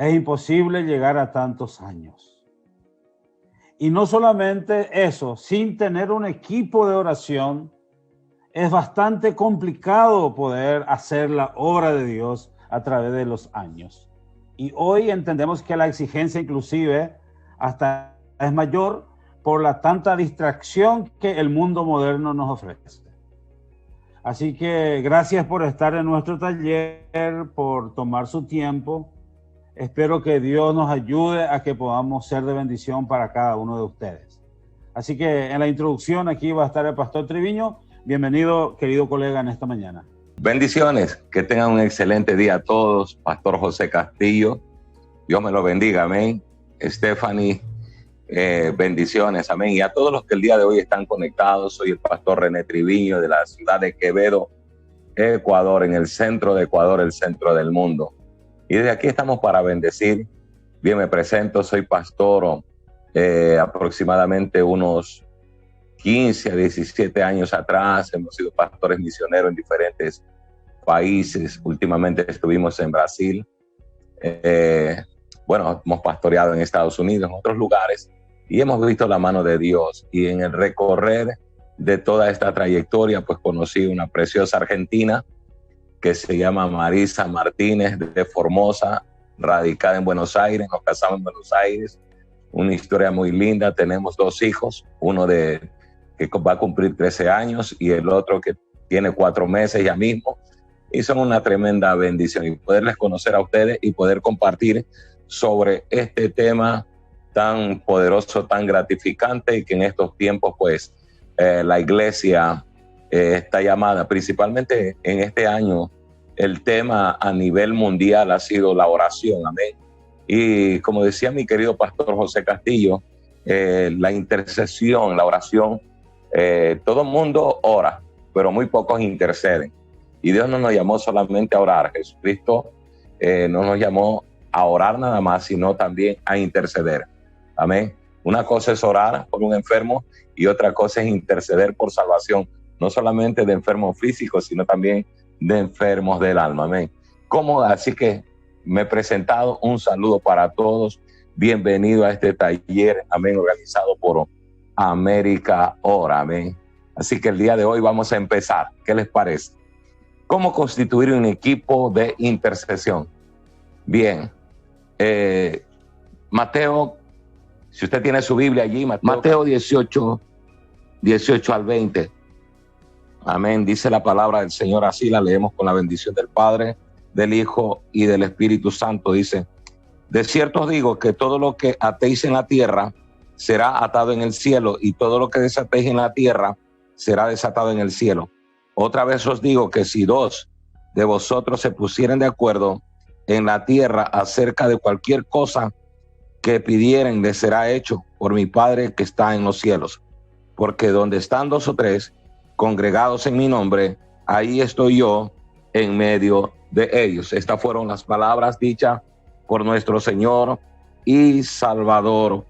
Es imposible llegar a tantos años. Y no solamente eso, sin tener un equipo de oración, es bastante complicado poder hacer la obra de Dios a través de los años. Y hoy entendemos que la exigencia inclusive hasta es mayor por la tanta distracción que el mundo moderno nos ofrece. Así que gracias por estar en nuestro taller, por tomar su tiempo. Espero que Dios nos ayude a que podamos ser de bendición para cada uno de ustedes. Así que en la introducción aquí va a estar el pastor Triviño. Bienvenido, querido colega, en esta mañana. Bendiciones, que tengan un excelente día a todos. Pastor José Castillo, Dios me lo bendiga, amén. Stephanie, bendiciones, amén. Y a todos los que el día de hoy están conectados, soy el pastor René Triviño de la ciudad de Quevedo, Ecuador, en el centro de Ecuador, el centro del mundo. Y desde aquí estamos para bendecir. Bien, me presento, soy pastor aproximadamente unos 15 a 17 años atrás. Hemos sido pastores misioneros en diferentes países. Últimamente estuvimos en Brasil. Hemos pastoreado en Estados Unidos, en otros lugares, y hemos visto la mano de Dios. Y en el recorrer de toda esta trayectoria, pues conocí una preciosa argentina que se llama Marisa Martínez, de Formosa, radicada en Buenos Aires. Nos casamos en Buenos Aires. Una historia muy linda. Tenemos 2 hijos, uno que va a cumplir 13 años y el otro que tiene 4 meses ya mismo. Y son una tremenda bendición. Y poderles conocer a ustedes y poder compartir sobre este tema tan poderoso, tan gratificante, y que en estos tiempos, pues, la iglesia está llamada, principalmente en este año, el tema a nivel mundial ha sido la oración, amén. Y como decía mi querido pastor José Castillo, la intercesión, la oración, todo el mundo ora, pero muy pocos interceden. Y Dios no nos llamó solamente a orar. Jesucristo no nos llamó a orar nada más, sino también a interceder. Amén. Una cosa es orar por un enfermo y otra cosa es interceder por salvación, no solamente de enfermos físicos, sino también de enfermos del alma. Amén. Así que me he presentado. Un saludo para todos. Bienvenido a este taller, amén, organizado por América Ora, amén. Así que el día de hoy vamos a empezar. ¿Qué les parece? ¿Cómo constituir un equipo de intercesión? Bien, Mateo, si usted tiene su Biblia allí, Mateo 18 al 20. Amén, dice la palabra del Señor así, la leemos con la bendición del Padre, del Hijo y del Espíritu Santo. Dice: de cierto os digo que todo lo que atéis en la tierra será atado en el cielo, y todo lo que desatéis en la tierra será desatado en el cielo. Otra vez os digo que si 2 de vosotros se pusieren de acuerdo en la tierra acerca de cualquier cosa que pidieren, les será hecho por mi Padre que está en los cielos. Porque donde están 2 o 3 congregados en mi nombre, ahí estoy yo en medio de ellos. Estas fueron las palabras dichas por nuestro Señor y Salvador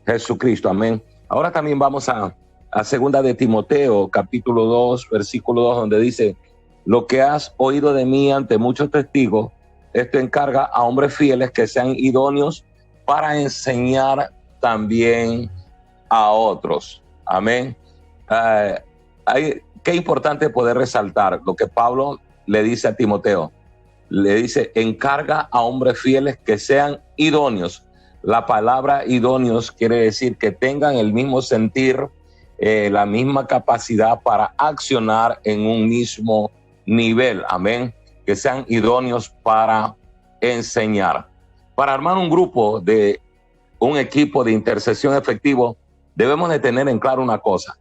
Jesucristo. Amén. Ahora también vamos a 2 de Timoteo, capítulo 2, versículo 2, donde dice: lo que has oído de mí ante muchos testigos, esto encarga a hombres fieles que sean idóneos para enseñar también a otros. Amén. Qué importante poder resaltar lo que Pablo le dice a Timoteo. Le dice: encarga a hombres fieles que sean idóneos. La palabra idóneos quiere decir que tengan el mismo sentir, la misma capacidad para accionar en un mismo nivel. Amén. Que sean idóneos para enseñar. Para armar un grupo un equipo de intercesión efectivo, debemos de tener en claro una cosa: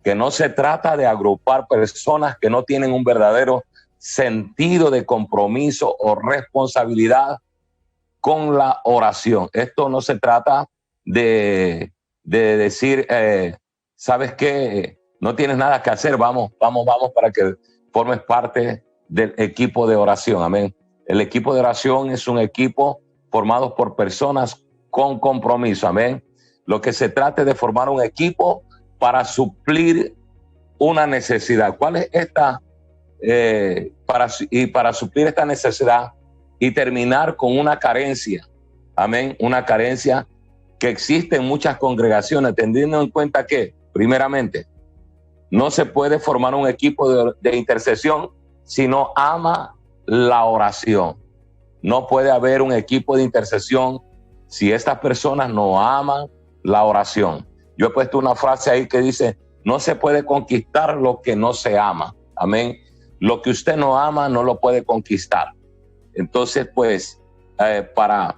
que no se trata de agrupar personas que no tienen un verdadero sentido de compromiso o responsabilidad con la oración. Esto no se trata de decir, ¿sabes qué? No tienes nada que hacer, vamos para que formes parte del equipo de oración. Amén. El equipo de oración es un equipo formado por personas con compromiso. Amén. Lo que se trata es de formar un equipo para suplir una necesidad. ¿Cuál es esta? Para suplir esta necesidad y terminar con una carencia amén, una carencia que existe en muchas congregaciones, teniendo en cuenta que, primeramente, no se puede formar un equipo de intercesión si no ama la oración. No puede haber un equipo de intercesión si estas personas no aman la oración. Yo he puesto una frase ahí que dice, no se puede conquistar lo que no se ama. Amén. Lo que usted no ama no lo puede conquistar. Entonces, pues, para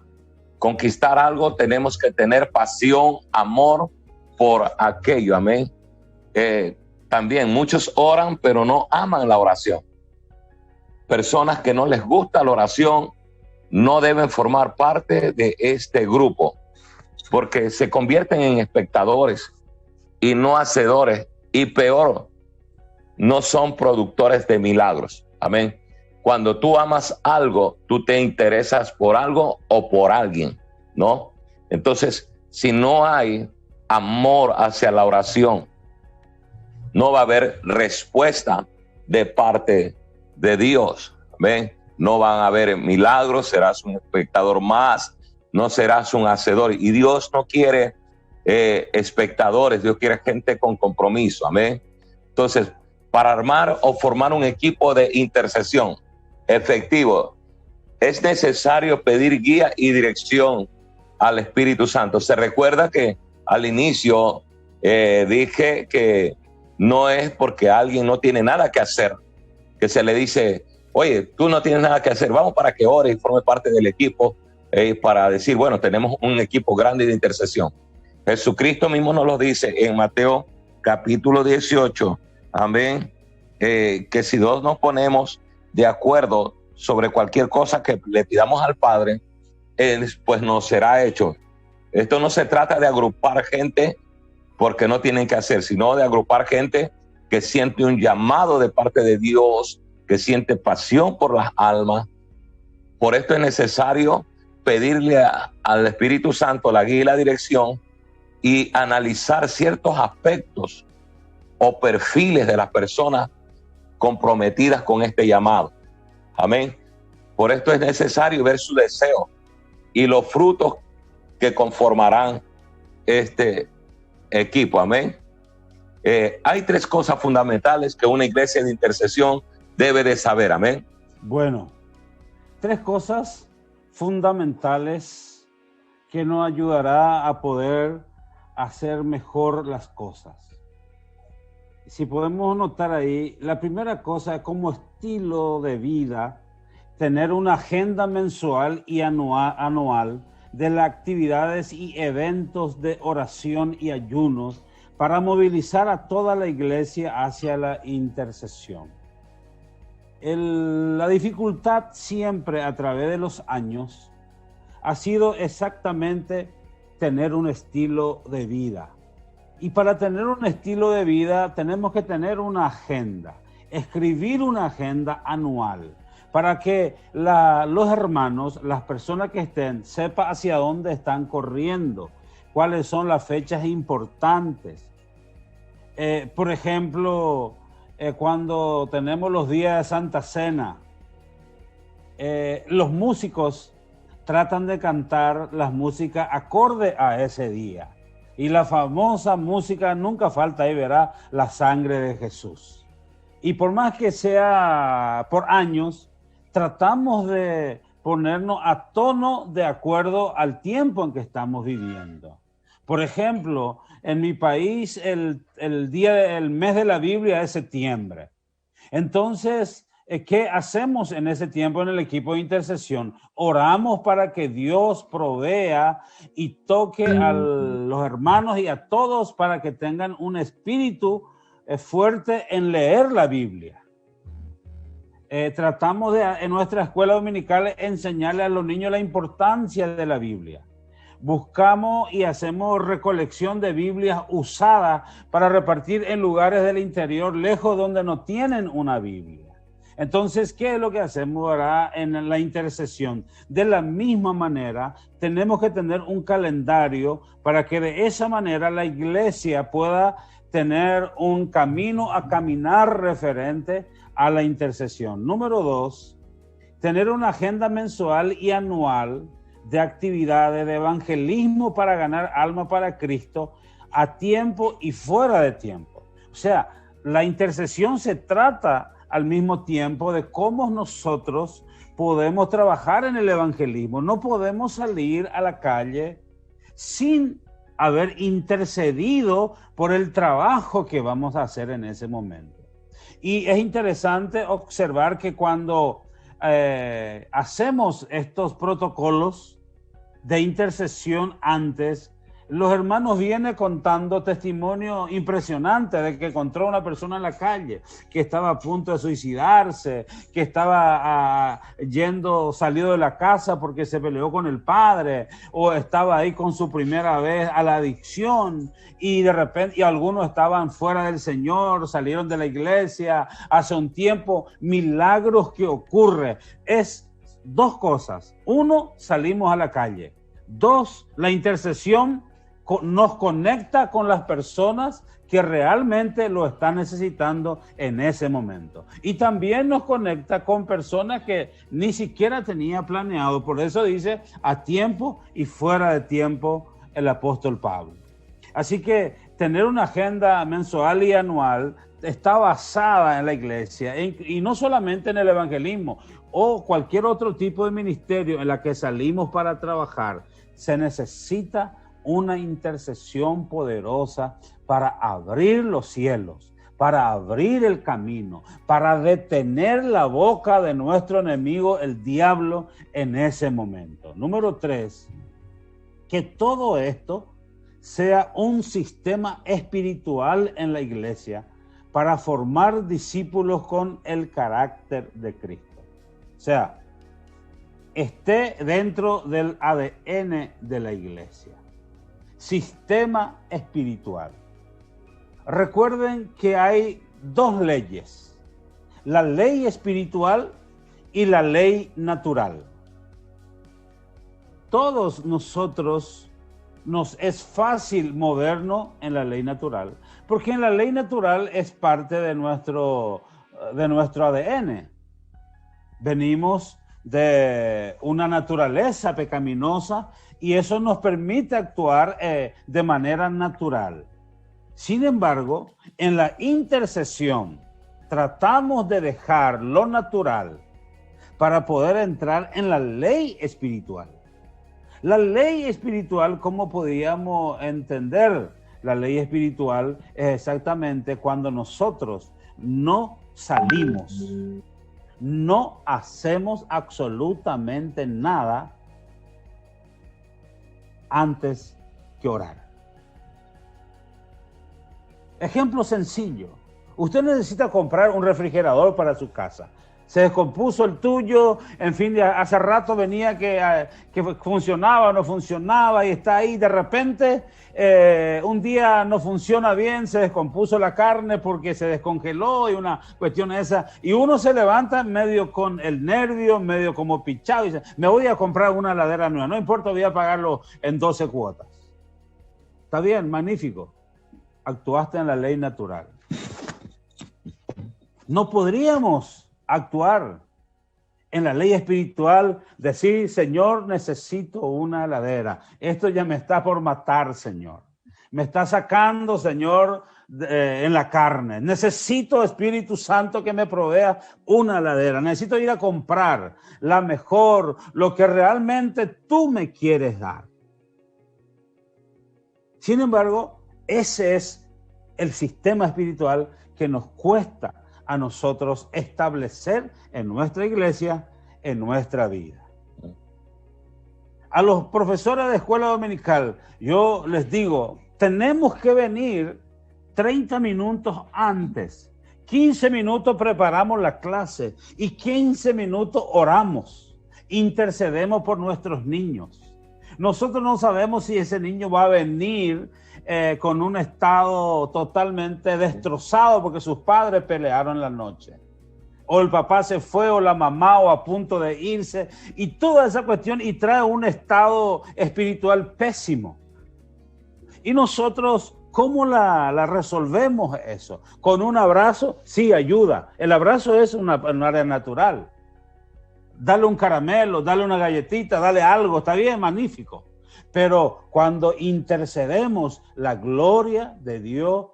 conquistar algo tenemos que tener pasión, amor por aquello. Amén. También muchos oran, pero no aman la oración. Personas que no les gusta la oración no deben formar parte de este grupo, porque se convierten en espectadores y no hacedores, y peor, no son productores de milagros. Amén. Cuando tú amas algo, tú te interesas por algo o por alguien, ¿no? Entonces, si no hay amor hacia la oración, no va a haber respuesta de parte de Dios. Amén. No van a haber milagros, serás un espectador más, no serás un hacedor. Y Dios no quiere espectadores, Dios quiere gente con compromiso. Amén. Entonces, para armar o formar un equipo de intercesión efectivo, es necesario pedir guía y dirección al Espíritu Santo. Se recuerda que al inicio dije que no es porque alguien no tiene nada que hacer, que se le dice, oye, tú no tienes nada que hacer, vamos para que ores y forme parte del equipo, para decir, bueno, tenemos un equipo grande de intercesión. Jesucristo mismo nos lo dice en Mateo capítulo 18, amén, que si dos nos ponemos de acuerdo sobre cualquier cosa que le pidamos al Padre, pues nos será hecho. Esto no se trata de agrupar gente porque no tienen que hacer, sino de agrupar gente que siente un llamado de parte de Dios, que siente pasión por las almas. Por esto es necesario pedirle al Espíritu Santo la guía y la dirección y analizar ciertos aspectos o perfiles de las personas comprometidas con este llamado. Amén. Por esto es necesario ver su deseo y los frutos que conformarán este equipo. Amén. Hay tres cosas fundamentales que una iglesia de intercesión debe de saber. Amén. Bueno, tres cosas fundamentales que nos ayudará a poder hacer mejor las cosas. Si podemos notar ahí, la primera cosa es como estilo de vida, tener una agenda mensual y anual de las actividades y eventos de oración y ayunos para movilizar a toda la iglesia hacia la intercesión. La dificultad siempre a través de los años ha sido exactamente tener un estilo de vida. Y para tener un estilo de vida tenemos que tener una agenda, escribir una agenda anual para que los hermanos, las personas que estén, sepan hacia dónde están corriendo, cuáles son las fechas importantes. Por ejemplo, cuando tenemos los días de Santa Cena, los músicos tratan de cantar las músicas acorde a ese día. Y la famosa música nunca falta, ahí verá, la sangre de Jesús. Y por más que sea por años, tratamos de ponernos a tono de acuerdo al tiempo en que estamos viviendo. Por ejemplo, en mi país el mes de la Biblia es septiembre. Entonces, ¿qué hacemos en ese tiempo en el equipo de intercesión? Oramos para que Dios provea y toque a los hermanos y a todos para que tengan un espíritu fuerte en leer la Biblia. Tratamos en nuestra escuela dominical enseñarle a los niños la importancia de la Biblia. Buscamos y hacemos recolección de Biblias usadas para repartir en lugares del interior, lejos donde no tienen una Biblia. Entonces, ¿qué es lo que hacemos ahora en la intercesión? De la misma manera, tenemos que tener un calendario para que de esa manera la iglesia pueda tener un camino a caminar referente a la intercesión. Número 2, tener una agenda mensual y anual de actividades de evangelismo para ganar alma para Cristo a tiempo y fuera de tiempo. O sea, la intercesión se trata al mismo tiempo de cómo nosotros podemos trabajar en el evangelismo. No podemos salir a la calle sin haber intercedido por el trabajo que vamos a hacer en ese momento. Y es interesante observar que cuando hacemos estos protocolos de intercesión antes, los hermanos vienen contando testimonio impresionante de que encontró una persona en la calle que estaba a punto de suicidarse, que estaba salido de la casa porque se peleó con el padre, o estaba ahí con su primera vez a la adicción, y de repente, y algunos estaban fuera del Señor, salieron de la iglesia hace un tiempo. Milagros que ocurren es dos cosas. Uno, salimos a la calle. Dos, la intercesión nos conecta con las personas que realmente lo están necesitando en ese momento. Y también nos conecta con personas que ni siquiera tenía planeado. Por eso dice a tiempo y fuera de tiempo el apóstol Pablo. Así que tener una agenda mensual y anual está basada en la iglesia y no solamente en el evangelismo o cualquier otro tipo de ministerio en la que salimos para trabajar. Se necesita una intercesión poderosa para abrir los cielos, para abrir el camino, para detener la boca de nuestro enemigo, el diablo, en ese momento. Número 3, que todo esto sea un sistema espiritual en la iglesia para formar discípulos con el carácter de Cristo. O sea, esté dentro del ADN de la iglesia. Sistema espiritual. Recuerden que hay dos leyes, la ley espiritual y la ley natural. Todos nosotros nos es fácil movernos en la ley natural, porque en la ley natural es parte de nuestro ADN. Venimos de una naturaleza pecaminosa y eso nos permite actuar de manera natural. Sin embargo, en la intercesión tratamos de dejar lo natural para poder entrar en la ley espiritual. La ley espiritual, ¿cómo podríamos entender? La ley espiritual es exactamente cuando nosotros no salimos, no hacemos absolutamente nada antes que orar. Ejemplo sencillo. Usted necesita comprar un refrigerador para su casa. Se descompuso el tuyo, en fin, hace rato venía que funcionaba o no funcionaba y está ahí. De repente, un día no funciona bien, se descompuso la carne porque se descongeló y una cuestión esa. Y uno se levanta medio con el nervio, medio como pichado y dice, me voy a comprar una heladera nueva. No importa, voy a pagarlo en 12 cuotas. Está bien, magnífico. Actuaste en la ley natural. No podríamos actuar en la ley espiritual, decir, Señor, necesito una heladera. Esto ya me está por matar, Señor. Me está sacando, Señor, en la carne. Necesito, Espíritu Santo, que me provea una heladera. Necesito ir a comprar la mejor, lo que realmente tú me quieres dar. Sin embargo, ese es el sistema espiritual que nos cuesta a nosotros establecer en nuestra iglesia, en nuestra vida. A los profesores de escuela dominical, yo les digo, tenemos que venir 30 minutos antes. 15 minutos preparamos la clase y 15 minutos oramos, intercedemos por nuestros niños. Nosotros no sabemos si ese niño va a venir con un estado totalmente destrozado porque sus padres pelearon la noche. O el papá se fue, o la mamá, o a punto de irse. Y toda esa cuestión, y trae un estado espiritual pésimo. Y nosotros, ¿cómo la resolvemos eso? ¿Con un abrazo? Sí, ayuda. El abrazo es un área natural. dale un caramelo, dale una galletita, dale algo, está bien, magnífico. Pero cuando intercedemos, la gloria de Dios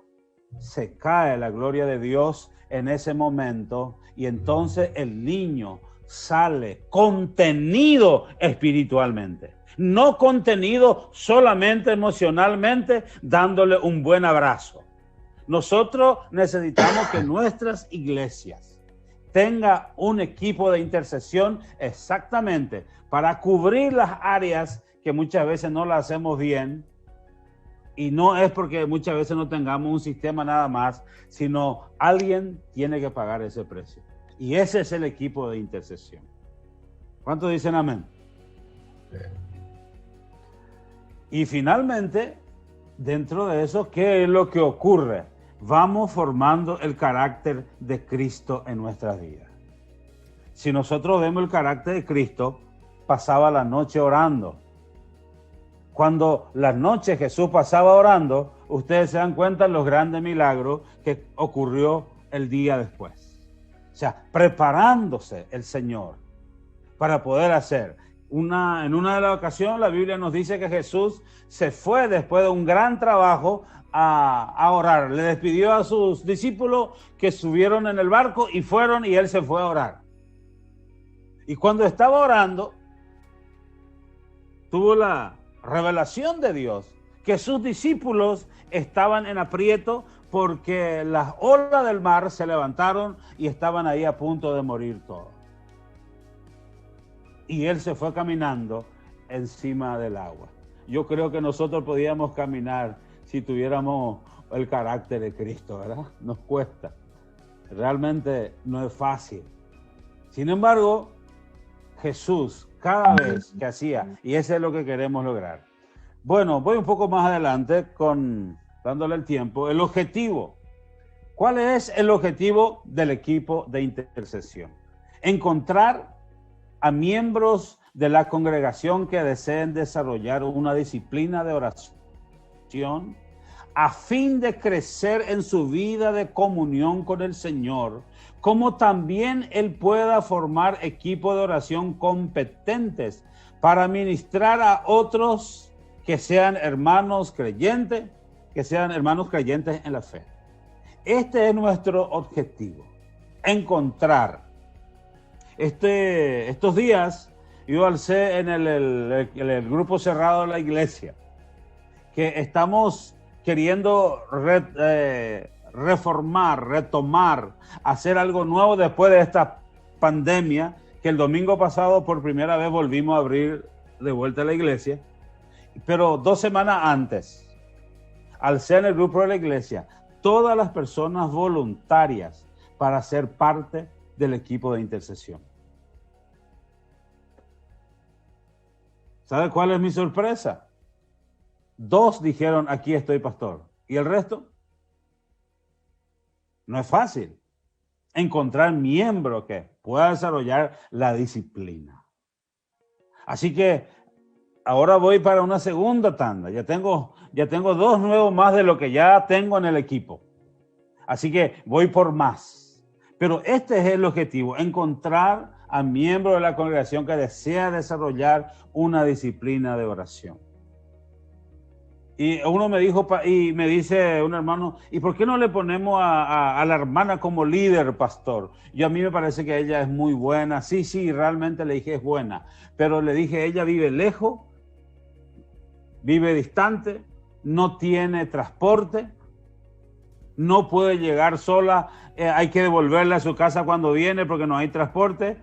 se cae, la gloria de Dios en ese momento, y entonces el niño sale contenido espiritualmente, no contenido solamente emocionalmente, dándole un buen abrazo. Nosotros necesitamos que nuestras iglesias tengan un equipo de intercesión exactamente para cubrir las áreas que muchas veces no las hacemos bien, y no es porque muchas veces no tengamos un sistema nada más, sino alguien tiene que pagar ese precio. Y ese es el equipo de intercesión. ¿Cuántos dicen amén? Y finalmente, dentro de eso, ¿qué es lo que ocurre? Vamos formando el carácter de Cristo en nuestras vidas. Si nosotros vemos el carácter de Cristo, pasaba la noche orando. Cuando las noches Jesús pasaba orando, ustedes se dan cuenta de los grandes milagros que ocurrió el día después. O sea, preparándose el Señor para poder hacer. En una de las ocasiones la Biblia nos dice que Jesús se fue después de un gran trabajo a orar. Le despidió a sus discípulos que subieron en el barco y fueron, y él se fue a orar. Y cuando estaba orando, tuvo la revelación de Dios que sus discípulos estaban en aprieto porque las olas del mar se levantaron y estaban ahí a punto de morir todos. Y él se fue caminando encima del agua. Yo creo que nosotros podíamos caminar si tuviéramos el carácter de Cristo, ¿verdad? Nos cuesta. Realmente no es fácil. Sin embargo, Jesús cada vez que hacía, y eso es lo que queremos lograr. Bueno, voy un poco más adelante dándole el tiempo. El objetivo. ¿Cuál es el objetivo del equipo de intercesión? Encontrar a miembros de la congregación que deseen desarrollar una disciplina de oración a fin de crecer en su vida de comunión con el Señor, como también Él pueda formar equipos de oración competentes para ministrar a otros que sean hermanos creyentes, en la fe. Este es nuestro objetivo, encontrar. Estos días yo alcé en el grupo cerrado de la iglesia que estamos queriendo reformar, retomar, hacer algo nuevo después de esta pandemia, que el domingo pasado por primera vez volvimos a abrir de vuelta la iglesia, pero 2 semanas antes, alcé en el grupo de la iglesia todas las personas voluntarias para ser parte del equipo de intercesión. ¿Sabe cuál es mi sorpresa? 2 dijeron, aquí estoy, pastor. ¿Y el resto? No es fácil encontrar miembros que puedan desarrollar la disciplina. Así que ahora voy para una segunda tanda. Ya tengo 2 nuevos más de lo que ya tengo en el equipo. Así que voy por más. Pero este es el objetivo, encontrar a miembros de la congregación que desea desarrollar una disciplina de oración. Y uno me dijo, y me dice un hermano, ¿y por qué no le ponemos a la hermana como líder, pastor? Y a mí me parece que ella es muy buena. Sí, realmente le dije es buena. Pero le dije, ella vive lejos, vive distante, no tiene transporte, no puede llegar sola, hay que devolverla a su casa cuando viene porque no hay transporte,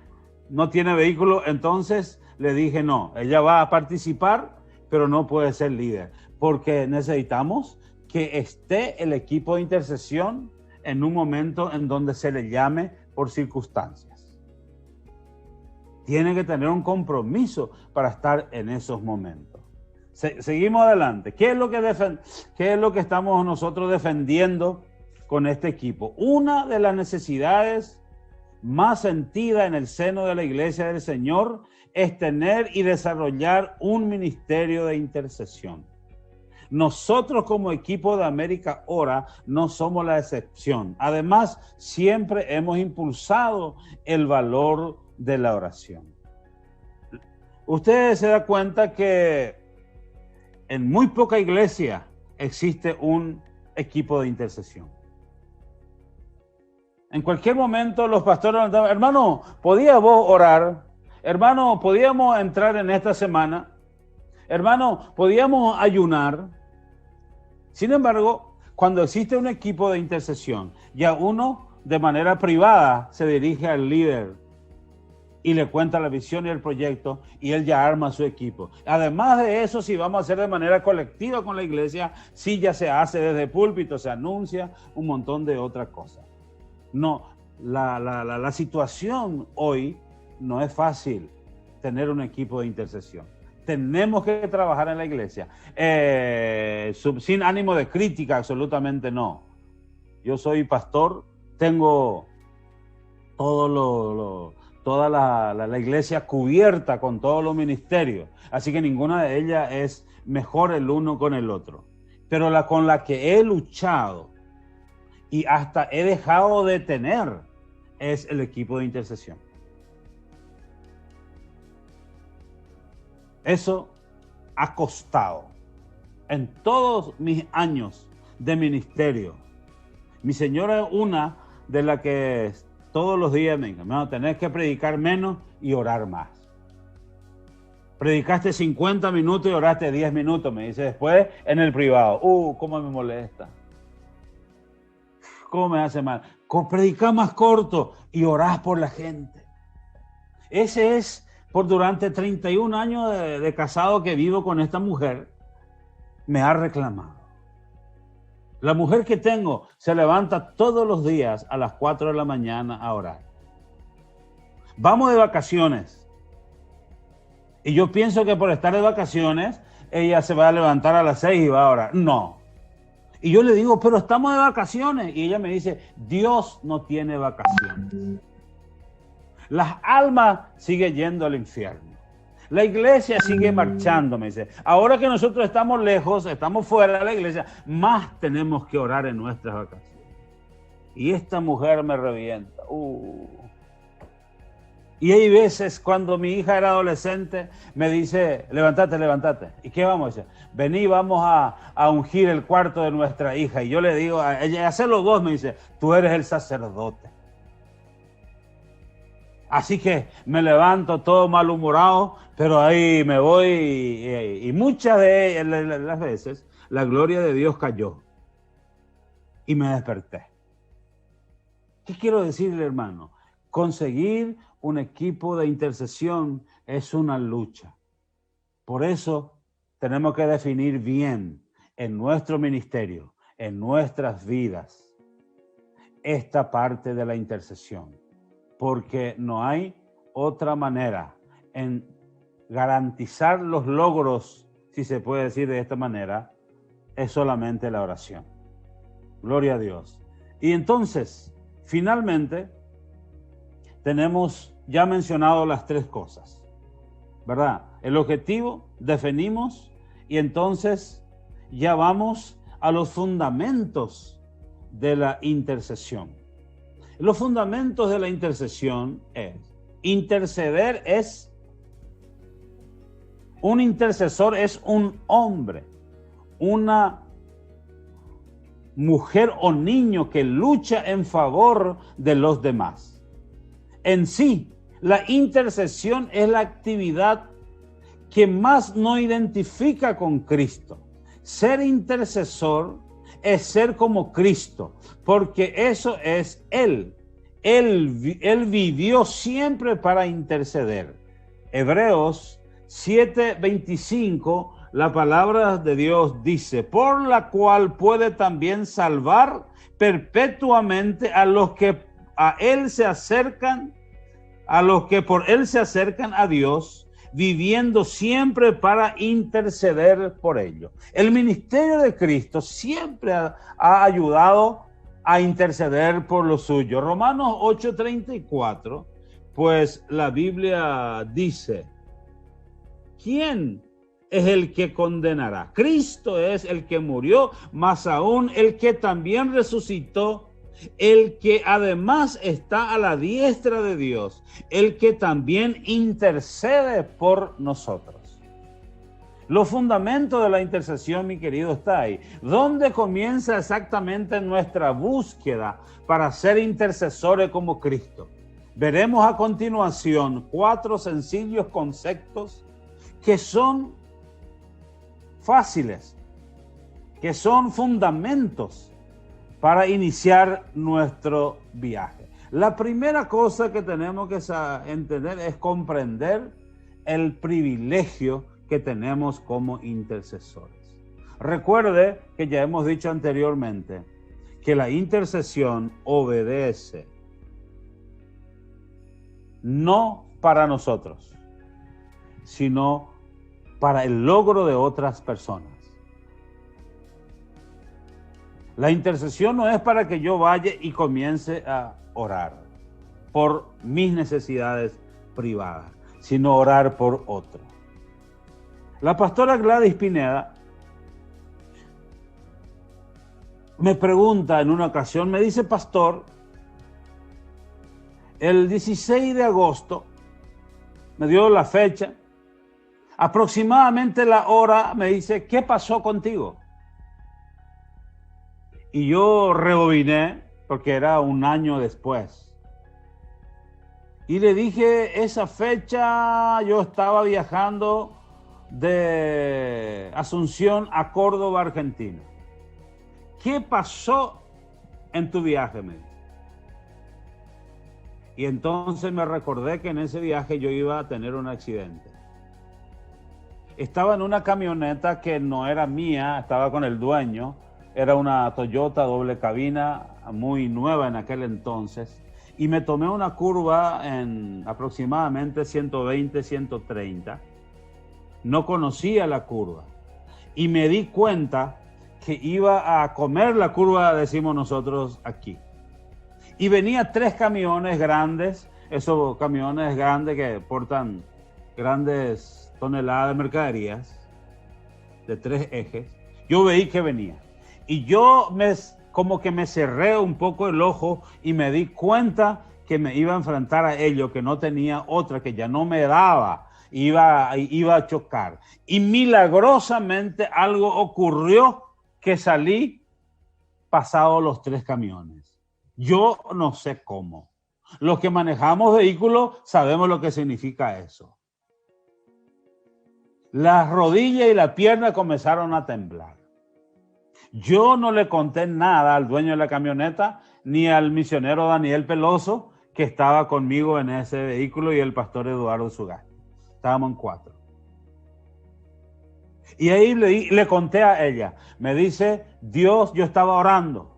no tiene vehículo. Entonces le dije, no, ella va a participar, pero no puede ser líder, porque necesitamos que esté el equipo de intercesión en un momento en donde se le llame por circunstancias. Tiene que tener un compromiso para estar en esos momentos. Seguimos adelante. ¿Qué es lo que estamos nosotros defendiendo con este equipo? Una de las necesidades más sentida en el seno de la Iglesia del Señor es tener y desarrollar un ministerio de intercesión. Nosotros como equipo de América Ora no somos la excepción. Además, siempre hemos impulsado el valor de la oración. Usted se da cuenta que en muy poca iglesia existe un equipo de intercesión. En cualquier momento los pastores, hermano, ¿podía vos orar? Hermano, ¿podíamos entrar en esta semana? Hermano, ¿podíamos ayunar? Sin embargo, cuando existe un equipo de intercesión, ya uno de manera privada se dirige al líder y le cuenta la visión y el proyecto, y él ya arma su equipo. Además de eso, si vamos a hacer de manera colectiva con la iglesia, sí ya se hace desde púlpito, se anuncia un montón de otras cosas. No, la situación hoy no es fácil tener un equipo de intercesión. Tenemos que trabajar en la iglesia, sin ánimo de crítica, absolutamente no. Yo soy pastor, tengo toda la iglesia cubierta con todos los ministerios, así que ninguna de ellas es mejor el uno con el otro. Pero la con la que he luchado y hasta he dejado de tener es el equipo de intercesión. Eso ha costado en todos mis años de ministerio. Mi señora es una de las que todos los días me dice, no, tenés que predicar menos y orar más. Predicaste 50 minutos y oraste 10 minutos, me dice después en el privado. Cómo me molesta. Cómo me hace mal. Predicá más corto y orás por la gente. Ese es por durante 31 años de casado que vivo con esta mujer, me ha reclamado. La mujer que tengo se levanta todos los días a las 4 de la mañana a orar. Vamos de vacaciones. Y yo pienso que por estar de vacaciones, ella se va a levantar a las 6 y va a orar. No. Y yo le digo, pero estamos de vacaciones. Y ella me dice, Dios no tiene vacaciones. Las almas siguen yendo al infierno. La iglesia sigue marchando, me dice. Ahora que nosotros estamos lejos, estamos fuera de la iglesia, más tenemos que orar en nuestras vacaciones. Y esta mujer me revienta. Y hay veces cuando mi hija era adolescente, me dice, levántate, levántate. ¿Y qué vamos a hacer? Vení, vamos a ungir el cuarto de nuestra hija. Y yo le digo a ella, hacelo vos, me dice, tú eres el sacerdote. Así que me levanto todo malhumorado, pero ahí me voy y muchas de las veces la gloria de Dios cayó y me desperté. ¿Qué quiero decirle, hermano? Conseguir un equipo de intercesión es una lucha. Por eso tenemos que definir bien en nuestro ministerio, en nuestras vidas, esta parte de la intercesión. Porque no hay otra manera en garantizar los logros, si se puede decir de esta manera, es solamente la oración. Gloria a Dios. Y entonces, finalmente, tenemos ya mencionado las tres cosas, ¿verdad? El objetivo, definimos, y entonces ya vamos a los fundamentos de la intercesión. Los fundamentos de la intercesión es, interceder es, un intercesor es un hombre, una mujer o niño que lucha en favor de los demás. En sí, la intercesión es la actividad que más nos identifica con Cristo. Ser intercesor es ser como Cristo, porque eso es Él. Él vivió siempre para interceder. Hebreos 7:25, la palabra de Dios dice, por la cual puede también salvar perpetuamente a los que a Él se acercan, a los que por Él se acercan a Dios, viviendo siempre para interceder por ellos. El ministerio de Cristo siempre ha ayudado a interceder por lo suyo. Romanos 8:34, pues la Biblia dice, ¿quién es el que condenará? Cristo es el que murió, más aún el que también resucitó, el que además está a la diestra de Dios, el que también intercede por nosotros. Los fundamentos de la intercesión, mi querido, está ahí. ¿Dónde comienza exactamente nuestra búsqueda para ser intercesores como Cristo? Veremos a continuación 4 sencillos conceptos que son fáciles, que son fundamentos para iniciar nuestro viaje. La primera cosa que tenemos que entender es comprender el privilegio que tenemos como intercesores. Recuerde que ya hemos dicho anteriormente que la intercesión obedece no para nosotros, sino para el logro de otras personas. La intercesión no es para que yo vaya y comience a orar por mis necesidades privadas, sino orar por otro. La pastora Gladys Pineda me pregunta en una ocasión, me dice: pastor, el 16 de agosto, me dio la fecha, aproximadamente la hora, me dice: ¿qué pasó contigo? Y yo rebobiné, porque era un año después. Y le dije, esa fecha yo estaba viajando de Asunción a Córdoba, Argentina. ¿Qué pasó en tu viaje? Me dice. Y entonces me recordé que en ese viaje yo iba a tener un accidente. Estaba en una camioneta que no era mía, estaba con el dueño. Era una Toyota doble cabina, muy nueva en aquel entonces. Y me tomé una curva en aproximadamente 120, 130. No conocía la curva. Y me di cuenta que iba a comer la curva, decimos nosotros aquí. Y venía 3 camiones grandes, esos camiones grandes que portan grandes toneladas de mercaderías, de 3 ejes. Yo veí que venía. Y yo como que me cerré un poco el ojo y me di cuenta que me iba a enfrentar a ello, que no tenía otra, que ya no me daba, iba a chocar. Y milagrosamente algo ocurrió que salí pasado los 3 camiones. Yo no sé cómo. Los que manejamos vehículos sabemos lo que significa eso. Las rodillas y la pierna comenzaron a temblar. Yo no le conté nada al dueño de la camioneta, ni al misionero Daniel Peloso, que estaba conmigo en ese vehículo, y el pastor Eduardo Zugay. Estábamos en 4. Y ahí le conté a ella. Me dice, Dios, yo estaba orando,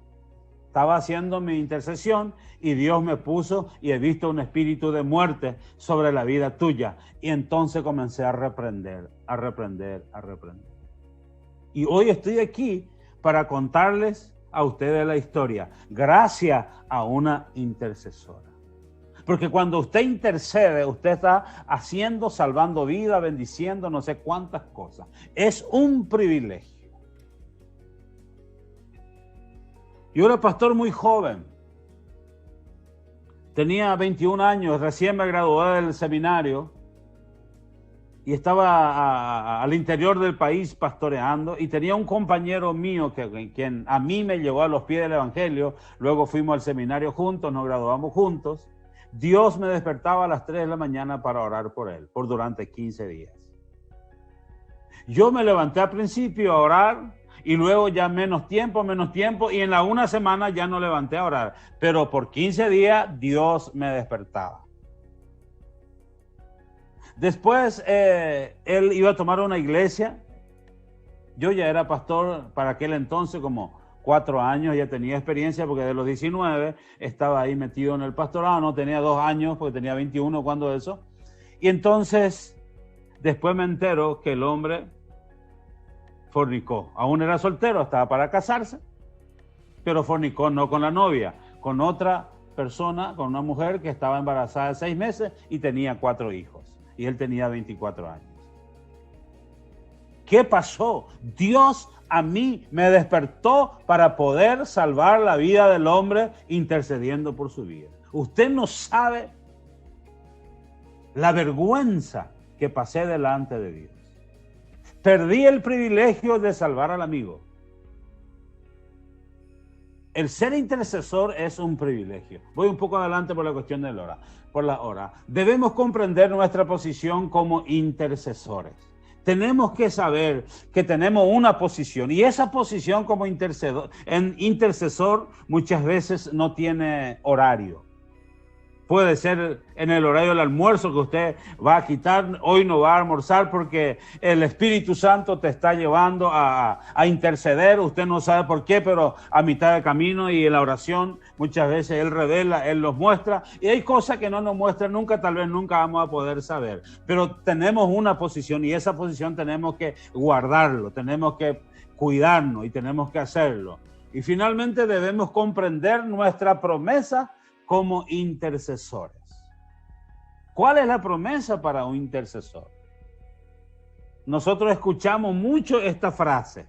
estaba haciendo mi intercesión, y Dios me puso, y he visto un espíritu de muerte sobre la vida tuya. Y entonces comencé a reprender. Y hoy estoy aquí para contarles a ustedes la historia, gracias a una intercesora. Porque cuando usted intercede, usted está haciendo, salvando vida, bendiciendo, no sé cuántas cosas. Es un privilegio. Yo era pastor muy joven. Tenía 21 años, recién me gradué del seminario. Y estaba al interior del país pastoreando, y tenía un compañero mío quien a mí me llevó a los pies del evangelio. Luego fuimos al seminario juntos, nos graduamos juntos. Dios me despertaba a las 3 de la mañana para orar por él, durante 15 días. Yo me levanté al principio a orar, y luego ya menos tiempo, y en una semana ya no levanté a orar. Pero por 15 días Dios me despertaba. Después él iba a tomar una iglesia. Yo ya era pastor para aquel entonces, como 4 años, ya tenía experiencia, porque de los 19 estaba ahí metido en el pastorado. No tenía 2 años, porque tenía 21 cuando eso. Y entonces después me entero que el hombre fornicó. Aún era soltero, estaba para casarse, pero fornicó no con la novia, con otra persona, con una mujer que estaba embarazada de 6 meses y tenía 4 hijos. Y él tenía 24 años. ¿Qué pasó? Dios a mí me despertó para poder salvar la vida del hombre intercediendo por su vida. Usted no sabe la vergüenza que pasé delante de Dios. Perdí el privilegio de salvar al amigo. El ser intercesor es un privilegio. Voy un poco adelante por la cuestión de la hora. Debemos comprender nuestra posición como intercesores. Tenemos que saber que tenemos una posición, y esa posición como intercesor muchas veces no tiene horario. Puede ser en el horario del almuerzo que usted va a quitar, hoy no va a almorzar porque el Espíritu Santo te está llevando a interceder, usted no sabe por qué, pero a mitad de camino y en la oración muchas veces Él revela, Él los muestra, y hay cosas que no nos muestra nunca, tal vez nunca vamos a poder saber, pero tenemos una posición y esa posición tenemos que guardarlo, tenemos que cuidarnos y tenemos que hacerlo. Y finalmente debemos comprender nuestra promesa como intercesores. ¿Cuál es la promesa para un intercesor? Nosotros escuchamos mucho esta frase.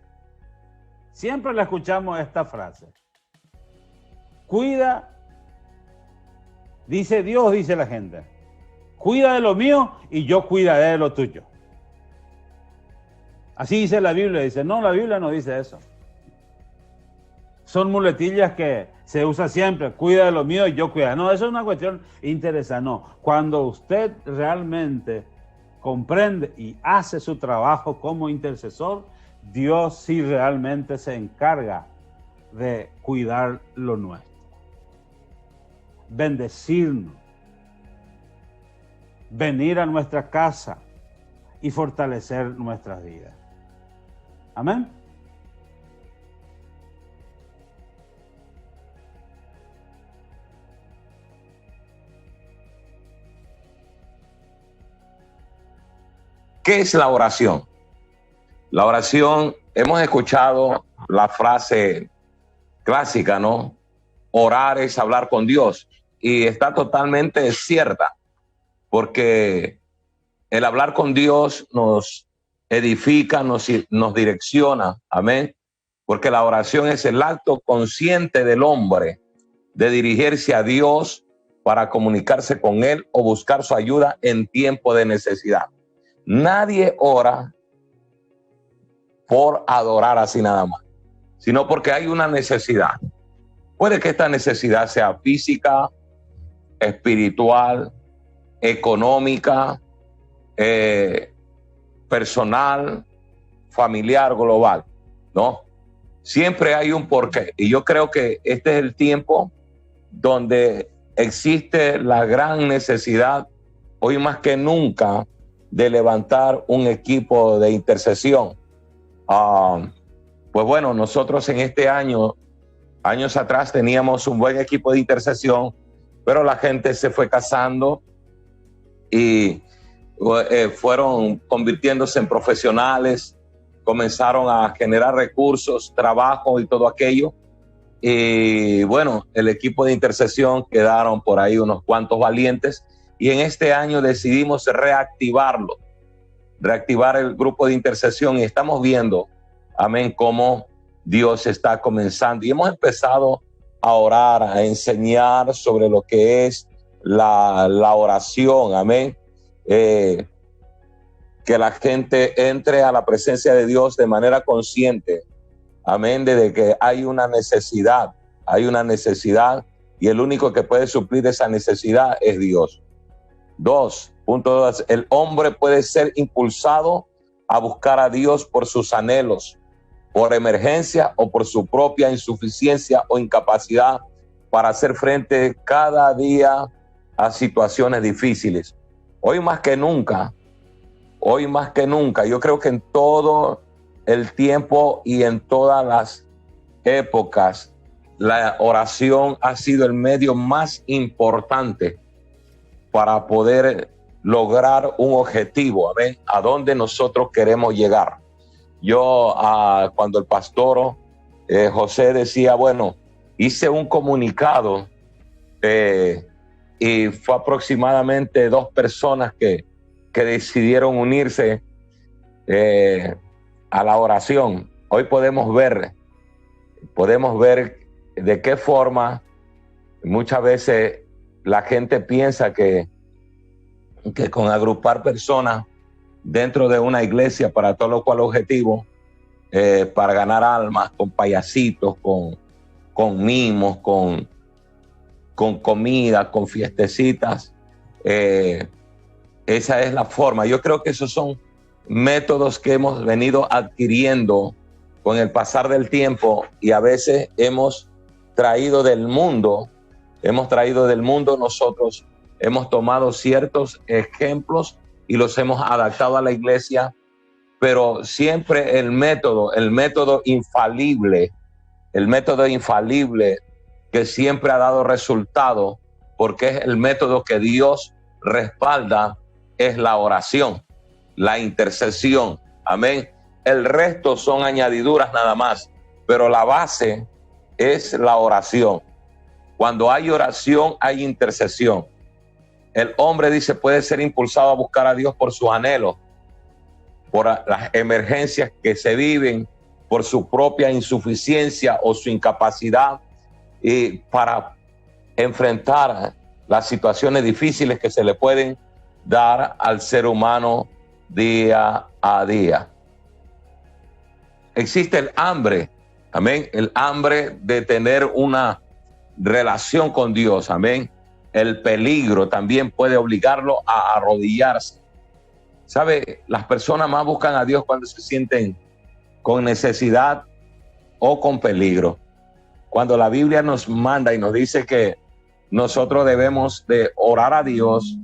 Siempre la escuchamos esta frase. Cuida, dice Dios, dice la gente. Cuida de lo mío y yo cuidaré de lo tuyo. Así dice la Biblia. Dice, no, la Biblia no dice eso. Son muletillas que se usa siempre, cuida de lo mío y yo cuido. No, eso es una cuestión interesante. No, cuando usted realmente comprende y hace su trabajo como intercesor, Dios sí realmente se encarga de cuidar lo nuestro, bendecirnos, venir a nuestra casa y fortalecer nuestras vidas. Amén. ¿Qué es la oración? La oración, hemos escuchado la frase clásica, ¿no? Orar es hablar con Dios. Y está totalmente cierta, porque el hablar con Dios nos edifica, nos direcciona. Amén. Porque la oración es el acto consciente del hombre de dirigirse a Dios para comunicarse con Él o buscar su ayuda en tiempo de necesidad. Nadie ora por adorar así nada más, sino porque hay una necesidad. Puede que esta necesidad sea física, espiritual, económica, personal, familiar, global, ¿no? Siempre hay un porqué. Y yo creo que este es el tiempo donde existe la gran necesidad, hoy más que nunca, de levantar un equipo de intercesión. Pues bueno, nosotros en este años atrás teníamos un buen equipo de intercesión, pero la gente se fue casando y fueron convirtiéndose en profesionales, comenzaron a generar recursos, trabajo y todo aquello. Y bueno, el equipo de intercesión quedaron por ahí unos cuantos valientes. Y en este año decidimos reactivar el grupo de intercesión y estamos viendo, amén, cómo Dios está comenzando. Y hemos empezado a orar, a enseñar sobre lo que es la oración, amén. Que la gente entre a la presencia de Dios de manera consciente, amén, de que hay una necesidad y el único que puede suplir esa necesidad es Dios. 2.2. El hombre puede ser impulsado a buscar a Dios por sus anhelos, por emergencia o por su propia insuficiencia o incapacidad para hacer frente cada día a situaciones difíciles. Hoy más que nunca, yo creo que en todo el tiempo y en todas las épocas, la oración ha sido el medio más importante para poder lograr un objetivo, ¿ven? A dónde nosotros queremos llegar. Yo, cuando el pastor José decía, bueno, hice un comunicado y fue aproximadamente 2 personas que decidieron unirse. a la oración. Hoy podemos ver de qué forma muchas veces la gente piensa que con agrupar personas dentro de una iglesia para todo lo cual objetivo, para ganar almas, con payasitos, con mimos, con comida, con fiestecitas, esa es la forma. Yo creo que esos son métodos que hemos venido adquiriendo con el pasar del tiempo, y a veces hemos traído del mundo nosotros, hemos tomado ciertos ejemplos y los hemos adaptado a la iglesia, pero siempre el método infalible que siempre ha dado resultado, porque es el método que Dios respalda, es la oración, la intercesión. Amén. El resto son añadiduras nada más, pero la base es la oración. Cuando hay oración, hay intercesión. El hombre, dice, puede ser impulsado a buscar a Dios por sus anhelos, por las emergencias que se viven, por su propia insuficiencia o su incapacidad, y para enfrentar las situaciones difíciles que se le pueden dar al ser humano día a día. Existe el hambre, amén, el hambre de tener una relación con Dios, amén. El peligro también puede obligarlo a arrodillarse. ¿Sabe? Las personas más buscan a Dios cuando se sienten con necesidad o con peligro. Cuando la Biblia nos manda y nos dice que nosotros debemos de orar a Dios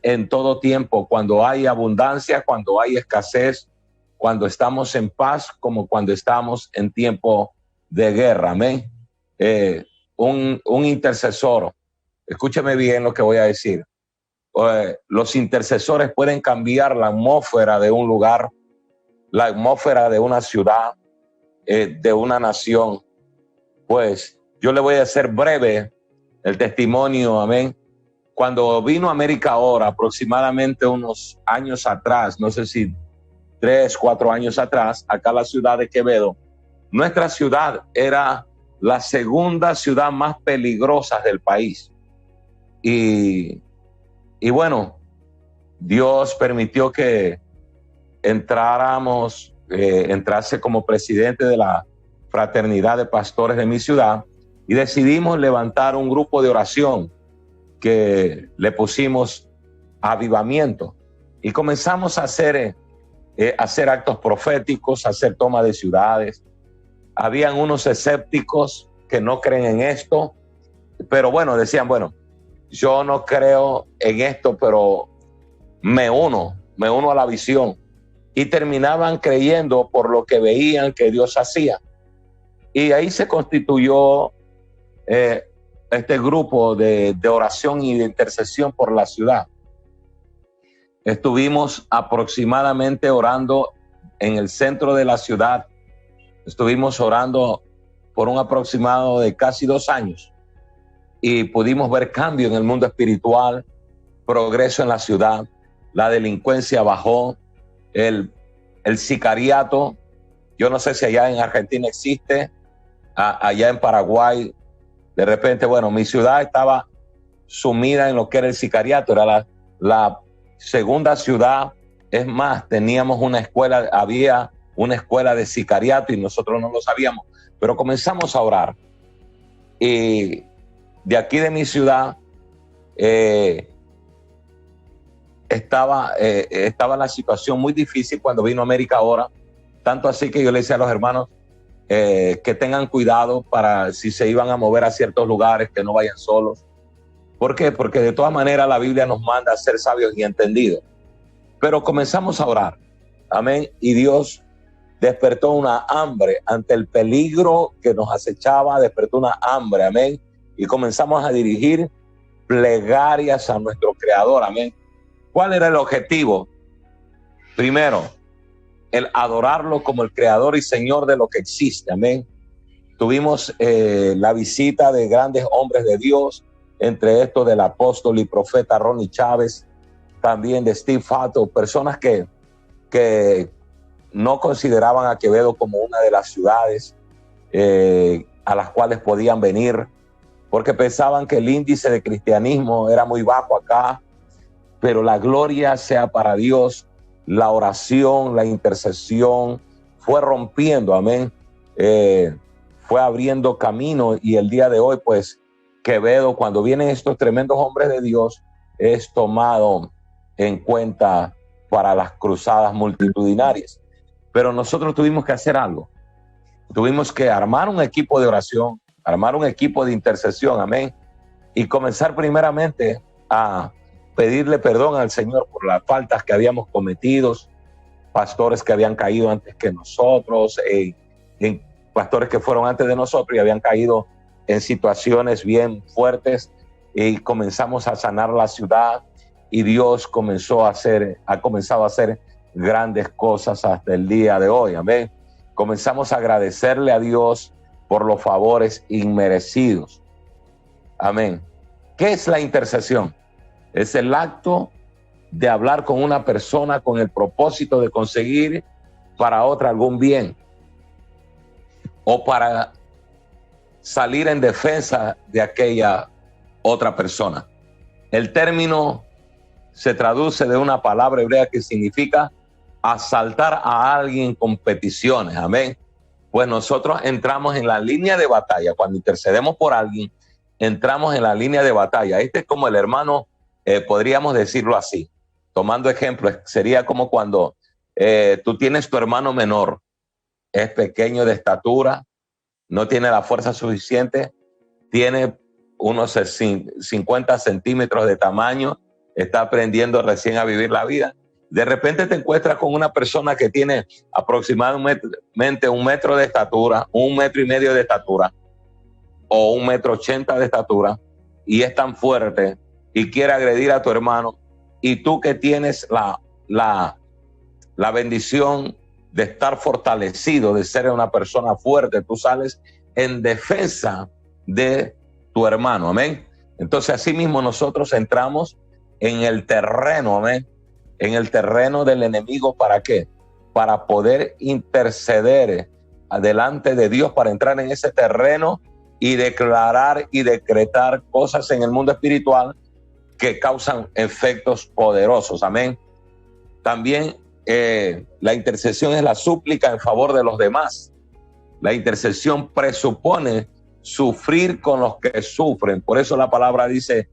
en todo tiempo, cuando hay abundancia, cuando hay escasez, cuando estamos en paz, como cuando estamos en tiempo de guerra. Amén. Un intercesor, escúcheme bien lo que voy a decir. Los intercesores pueden cambiar la atmósfera de un lugar, la atmósfera de una ciudad, de una nación. Pues yo le voy a hacer breve el testimonio, amén. Cuando vino a América Ahora, aproximadamente unos años atrás, no sé si 3, 4 años atrás, acá en la ciudad de Quevedo, nuestra ciudad era la segunda ciudad más peligrosa del país. Y bueno, Dios permitió que entrase como presidente de la fraternidad de pastores de mi ciudad, y decidimos levantar un grupo de oración que le pusimos Avivamiento, y comenzamos a hacer actos proféticos, a hacer toma de ciudades. Habían unos escépticos que no creen en esto, pero bueno, decían, bueno, yo no creo en esto, pero me uno a la visión, y terminaban creyendo por lo que veían que Dios hacía. Y ahí se constituyó este grupo de oración y de intercesión por la ciudad. Estuvimos aproximadamente orando en el centro de la ciudad. Estuvimos orando por un aproximado de casi 2 años, y pudimos ver cambio en el mundo espiritual, progreso en la ciudad, la delincuencia bajó, el sicariato, yo no sé si allá en Argentina existe, allá en Paraguay, de repente, bueno, mi ciudad estaba sumida en lo que era el sicariato, era la segunda ciudad. Es más, teníamos una escuela, había una escuela de sicariato y nosotros no lo sabíamos, pero comenzamos a orar. Y de aquí de mi ciudad estaba la situación muy difícil cuando vino América Ahora, tanto así que yo le decía a los hermanos que tengan cuidado para si se iban a mover a ciertos lugares, que no vayan solos. ¿Por qué? Porque de todas maneras la Biblia nos manda a ser sabios y entendidos. Pero comenzamos a orar, amén, y Dios despertó una hambre ante el peligro que nos acechaba, despertó una hambre, amén, y comenzamos a dirigir plegarias a nuestro Creador, amén. ¿Cuál era el objetivo? Primero, el adorarlo como el Creador y Señor de lo que existe, amén. Tuvimos la visita de grandes hombres de Dios, entre estos del apóstol y profeta Ronnie Chávez, también de Steve Fatto, personas que no consideraban a Quevedo como una de las ciudades a las cuales podían venir, porque pensaban que el índice de cristianismo era muy bajo acá, pero la gloria sea para Dios, la oración, la intercesión fue rompiendo, amén, fue abriendo camino, y el día de hoy, pues, Quevedo, cuando vienen estos tremendos hombres de Dios, es tomado en cuenta para las cruzadas multitudinarias. Pero nosotros tuvimos que hacer algo. Tuvimos que armar un equipo de oración, armar un equipo de intercesión, amén, y comenzar primeramente a pedirle perdón al Señor por las faltas que habíamos cometido, pastores que habían caído antes que nosotros, en pastores que fueron antes de nosotros y habían caído en situaciones bien fuertes, y comenzamos a sanar la ciudad, y Dios ha comenzado a hacer grandes cosas hasta el día de hoy, amén. Comenzamos a agradecerle a Dios por los favores inmerecidos, amén. ¿Qué es la intercesión? Es el acto de hablar con una persona con el propósito de conseguir para otra algún bien, o para salir en defensa de aquella otra persona. El término se traduce de una palabra hebrea que significa asaltar a alguien con peticiones, amén. Pues nosotros entramos en la línea de batalla. Cuando intercedemos por alguien, entramos en la línea de batalla. Este es como el hermano, podríamos decirlo así, tomando ejemplos, sería como cuando tú tienes tu hermano menor, es pequeño de estatura, no tiene la fuerza suficiente, tiene unos 50 centímetros de tamaño, está aprendiendo recién a vivir la vida. De repente te encuentras con una persona que tiene aproximadamente 1 metro de estatura, 1,5 metros de estatura, o 1,80 metros de estatura, y es tan fuerte y quiere agredir a tu hermano, y tú que tienes la bendición de estar fortalecido, de ser una persona fuerte, tú sales en defensa de tu hermano, amén. Entonces, así mismo nosotros entramos en el terreno, amén, en el terreno del enemigo. ¿Para qué? Para poder interceder delante de Dios, para entrar en ese terreno y declarar y decretar cosas en el mundo espiritual que causan efectos poderosos, amén. También la intercesión es la súplica en favor de los demás. La intercesión presupone sufrir con los que sufren. Por eso la palabra dice: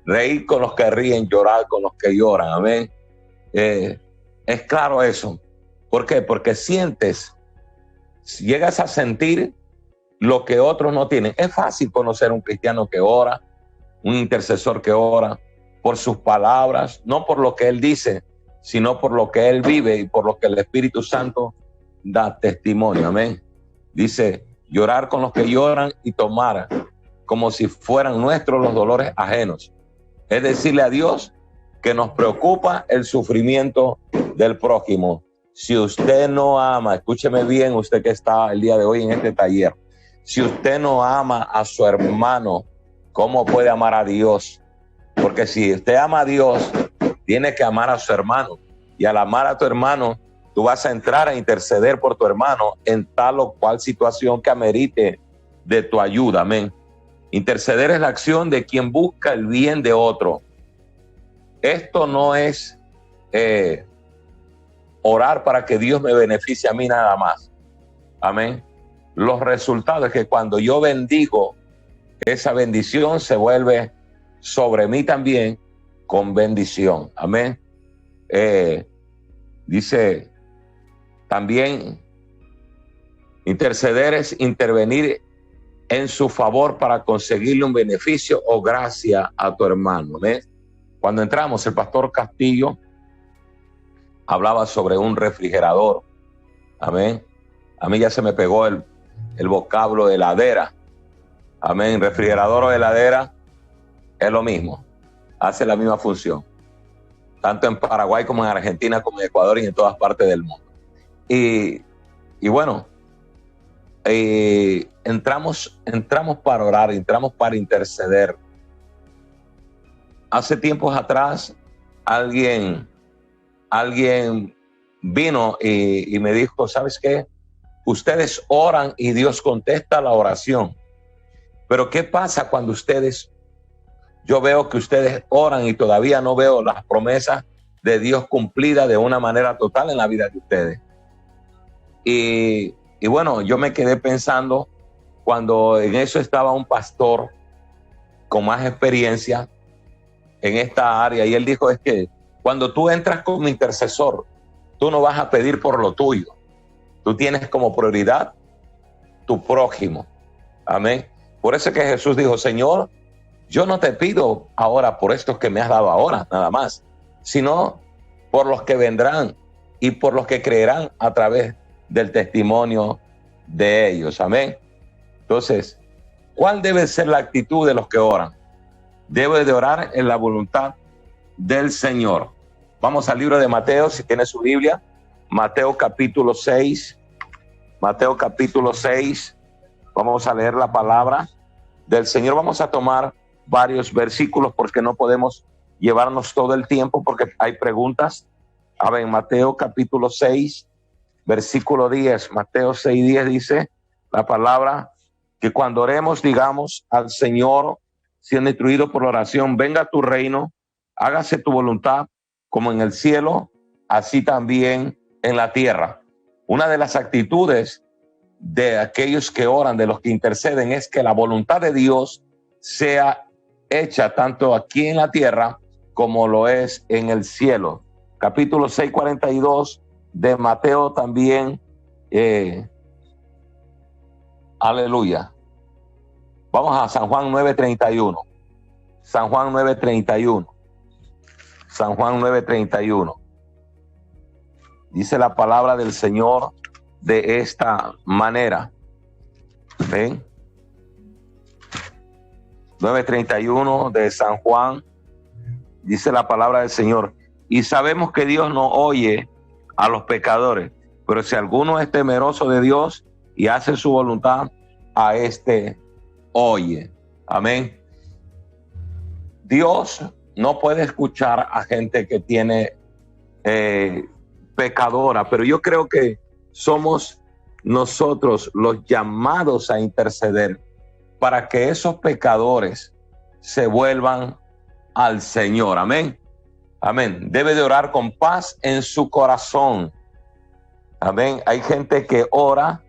reír con los que ríen, llorar con los que lloran, amén. Es claro eso. ¿Por qué? Porque llegas a sentir lo que otros no tienen. Es fácil conocer un cristiano que ora, un intercesor que ora, por sus palabras, no por lo que él dice, sino por lo que él vive y por lo que el Espíritu Santo da testimonio, amén. Dice: llorar con los que lloran y tomar como si fueran nuestros los dolores ajenos. Es decirle a Dios que nos preocupa el sufrimiento del prójimo. Si usted no ama, escúcheme bien, usted que está el día de hoy en este taller, si usted no ama a su hermano, ¿cómo puede amar a Dios? Porque si usted ama a Dios, tiene que amar a su hermano. Y al amar a tu hermano, tú vas a entrar a interceder por tu hermano en tal o cual situación que amerite de tu ayuda, amén. Interceder es la acción de quien busca el bien de otro. Esto no es orar para que Dios me beneficie a mí nada más, amén. Los resultados es que cuando yo bendigo, esa bendición se vuelve sobre mí también con bendición, amén. Dice también, interceder es intervenir en su favor para conseguirle un beneficio o gracia a tu hermano, amén. Cuando entramos, el pastor Castillo hablaba sobre un refrigerador, amén. A mí ya se me pegó el vocablo de heladera, amén. Refrigerador o heladera es lo mismo, hace la misma función, tanto en Paraguay como en Argentina, como en Ecuador y en todas partes del mundo. Y bueno, entramos para orar, entramos para interceder. Hace tiempos atrás, alguien vino y me dijo, ¿sabes qué? Ustedes oran y Dios contesta la oración. Pero ¿qué pasa cuando yo veo que ustedes oran y todavía no veo las promesas de Dios cumplidas de una manera total en la vida de ustedes? Y bueno, yo me quedé pensando cuando en eso estaba un pastor con más experiencia en esta área, y él dijo, es que cuando tú entras como intercesor, tú no vas a pedir por lo tuyo. Tú tienes como prioridad tu prójimo. Amén. Por eso es que Jesús dijo, Señor, yo no te pido ahora por estos que me has dado ahora, nada más, sino por los que vendrán y por los que creerán a través del testimonio de ellos. Amén. Entonces, ¿cuál debe ser la actitud de los que oran? Debe de orar en la voluntad del Señor. Vamos al libro de Mateo, si tiene su Biblia. Mateo capítulo 6. Mateo capítulo 6. Vamos a leer la palabra del Señor. Vamos a tomar varios versículos porque no podemos llevarnos todo el tiempo porque hay preguntas. A ver, Mateo capítulo 6, versículo 10. Mateo 6:10 dice la palabra que cuando oremos digamos al Señor, siendo instruido por la oración, venga tu reino, hágase tu voluntad como en el cielo, así también en la tierra. Una de las actitudes de aquellos que oran, de los que interceden, es que la voluntad de Dios sea hecha tanto aquí en la tierra como lo es en el cielo. Capítulo 6:42 de Mateo también. Aleluya. Vamos a San Juan 9:31. San Juan 9:31. San Juan 9:31. Dice la palabra del Señor de esta manera. ¿Ven? 9:31 de San Juan. Dice la palabra del Señor. Y sabemos que Dios no oye a los pecadores, pero si alguno es temeroso de Dios y hace su voluntad, a este oye. Amén. Dios no puede escuchar a gente que tiene pecadora, pero yo creo que somos nosotros los llamados a interceder para que esos pecadores se vuelvan al Señor. Amén. Amén. Debe de orar con paz en su corazón. Amén. Hay gente que ora,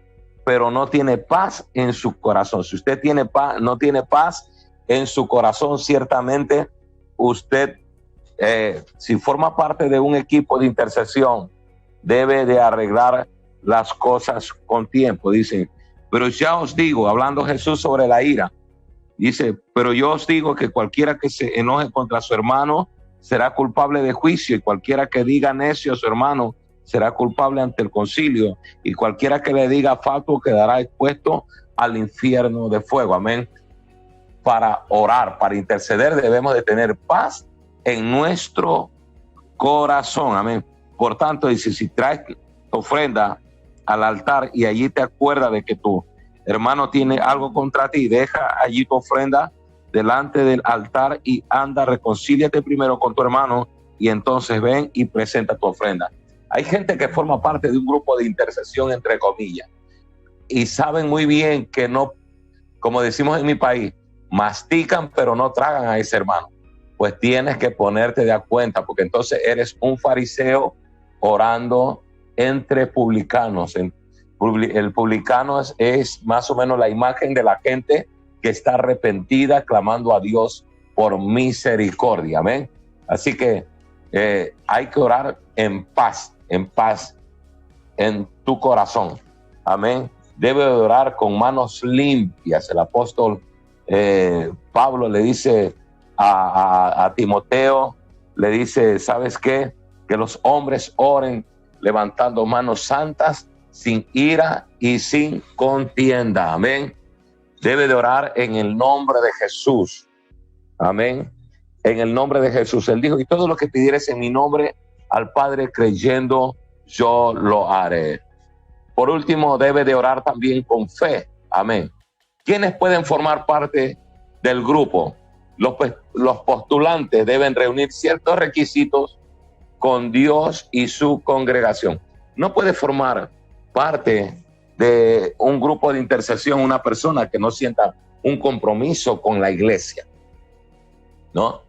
pero no tiene paz en su corazón. Si usted tiene paz, no tiene paz en su corazón, ciertamente usted, si forma parte de un equipo de intercesión, debe de arreglar las cosas con tiempo. Dice, pero ya os digo, hablando Jesús sobre la ira, dice, pero yo os digo que cualquiera que se enoje contra su hermano será culpable de juicio, y cualquiera que diga necio a su hermano será culpable ante el concilio, y cualquiera que le diga fatuo quedará expuesto al infierno de fuego. Amén. Para orar, para interceder, debemos de tener paz en nuestro corazón. Amén. Por tanto, dice, si traes tu ofrenda al altar y allí te acuerdas de que tu hermano tiene algo contra ti, deja allí tu ofrenda delante del altar y anda, reconcíliate primero con tu hermano y entonces ven y presenta tu ofrenda. Hay gente que forma parte de un grupo de intercesión, entre comillas, y saben muy bien que no, como decimos en mi país, mastican pero no tragan a ese hermano. Pues tienes que ponerte de cuenta, porque entonces eres un fariseo orando entre publicanos. El publicano es más o menos la imagen de la gente que está arrepentida, clamando a Dios por misericordia. Amén. Así que hay que orar en paz en tu corazón. Amén. Debe de orar con manos limpias. El apóstol Pablo le dice a Timoteo, le dice, ¿sabes qué? Que los hombres oren levantando manos santas, sin ira y sin contienda. Amén. Debe de orar en el nombre de Jesús. Amén. En el nombre de Jesús. Él dijo, y todo lo que pidieres en mi nombre al Padre creyendo, yo lo haré. Por último, debe de orar también con fe. Amén. ¿Quiénes pueden formar parte del grupo? Los postulantes deben reunir ciertos requisitos con Dios y su congregación. No puede formar parte de un grupo de intercesión una persona que no sienta un compromiso con la iglesia, ¿no?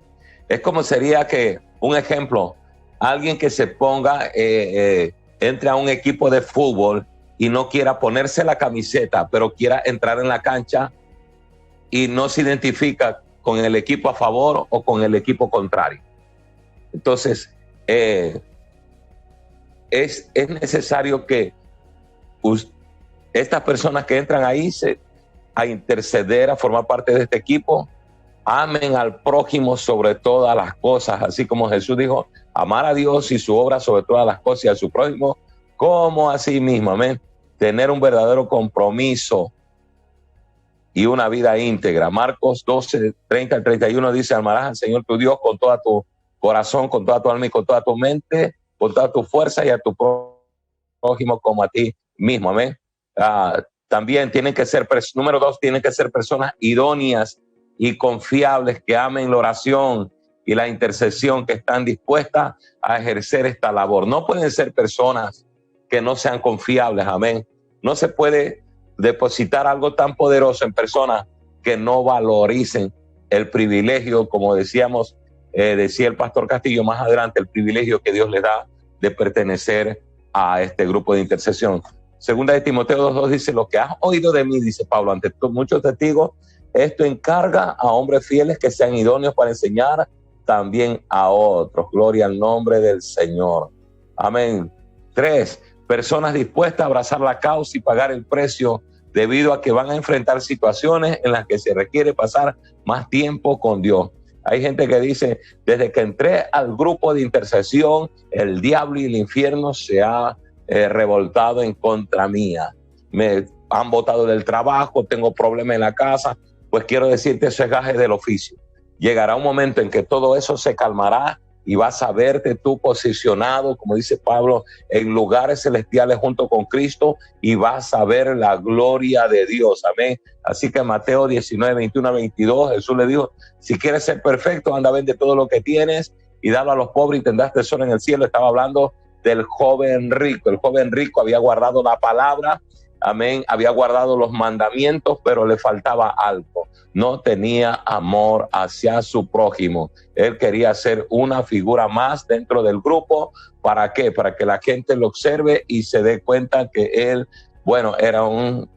Es como sería que, un ejemplo, alguien que se ponga, entre a un equipo de fútbol y no quiera ponerse la camiseta, pero quiera entrar en la cancha y no se identifica con el equipo a favor o con el equipo contrario. Entonces, es necesario que estas personas que entran ahí a interceder, a formar parte de este equipo, amen al prójimo sobre todas las cosas, así como Jesús dijo, amar a Dios y su obra sobre todas las cosas y a su prójimo como a sí mismo, amén. Tener un verdadero compromiso y una vida íntegra. Marcos 12, 30 al 31 dice, amarás al Señor tu Dios con todo tu corazón, con toda tu alma y con toda tu mente, con toda tu fuerza, y a tu prójimo como a ti mismo, amén. También tienen que ser, número 2, tienen que ser personas idóneas y confiables, que amen la oración y la intercesión, que están dispuestas a ejercer esta labor. No pueden ser personas que no sean confiables, amén. No se puede depositar algo tan poderoso en personas que no valoricen el privilegio, como decíamos, decía el pastor Castillo más adelante, el privilegio que Dios les da de pertenecer a este grupo de intercesión. Segunda de Timoteo 2:2 dice, lo que has oído de mí, dice Pablo, ante muchos testigos, esto encarga a hombres fieles que sean idóneos para enseñar también a otros. Gloria al nombre del Señor. Amén. 3, personas dispuestas a abrazar la causa y pagar el precio, debido a que van a enfrentar situaciones en las que se requiere pasar más tiempo con Dios. Hay gente que dice, desde que entré al grupo de intercesión, el diablo y el infierno se ha revoltado en contra mía. Me han botado del trabajo, tengo problemas en la casa. Pues quiero decirte, eso es gaje del oficio. Llegará un momento en que todo eso se calmará y vas a verte tú posicionado, como dice Pablo, en lugares celestiales junto con Cristo, y vas a ver la gloria de Dios. Amén. Así que Mateo 19, 21 a 22, Jesús le dijo, si quieres ser perfecto, anda, vende todo lo que tienes y dalo a los pobres y tendrás tesoro en el cielo. Estaba hablando del joven rico. El joven rico había guardado la palabra, amén, había guardado los mandamientos, pero le faltaba algo. No tenía amor hacia su prójimo. Él quería ser una figura más dentro del grupo. ¿Para qué? Para que la gente lo observe y se dé cuenta que él, bueno, era un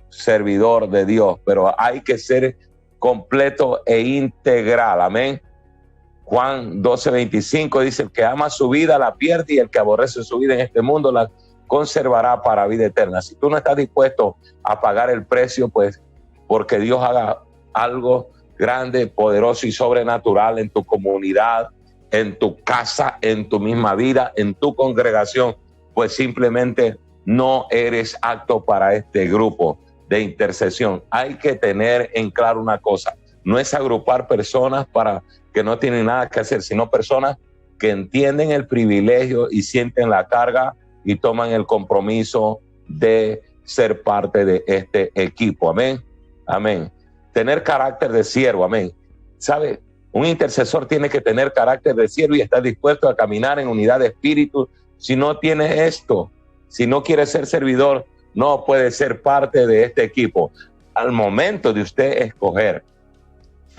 servidor de Dios, pero hay que ser completo e integral. Amén. Juan 12:25 dice, el que ama su vida la pierde, y el que aborrece su vida en este mundo la conservará para vida eterna. Si tú no estás dispuesto a pagar el precio, pues porque Dios haga algo grande, poderoso y sobrenatural en tu comunidad, en tu casa, en tu misma vida, en tu congregación, pues simplemente no eres apto para este grupo de intercesión. Hay que tener en claro una cosa, no es agrupar personas para que no tienen nada que hacer, sino personas que entienden el privilegio y sienten la carga y toman el compromiso de ser parte de este equipo. Amén. Amén. Tener carácter de siervo. Amén. ¿Sabe? Un intercesor tiene que tener carácter de siervo y estar dispuesto a caminar en unidad de espíritu. Si no tiene esto, si no quiere ser servidor, no puede ser parte de este equipo. Al momento de usted escoger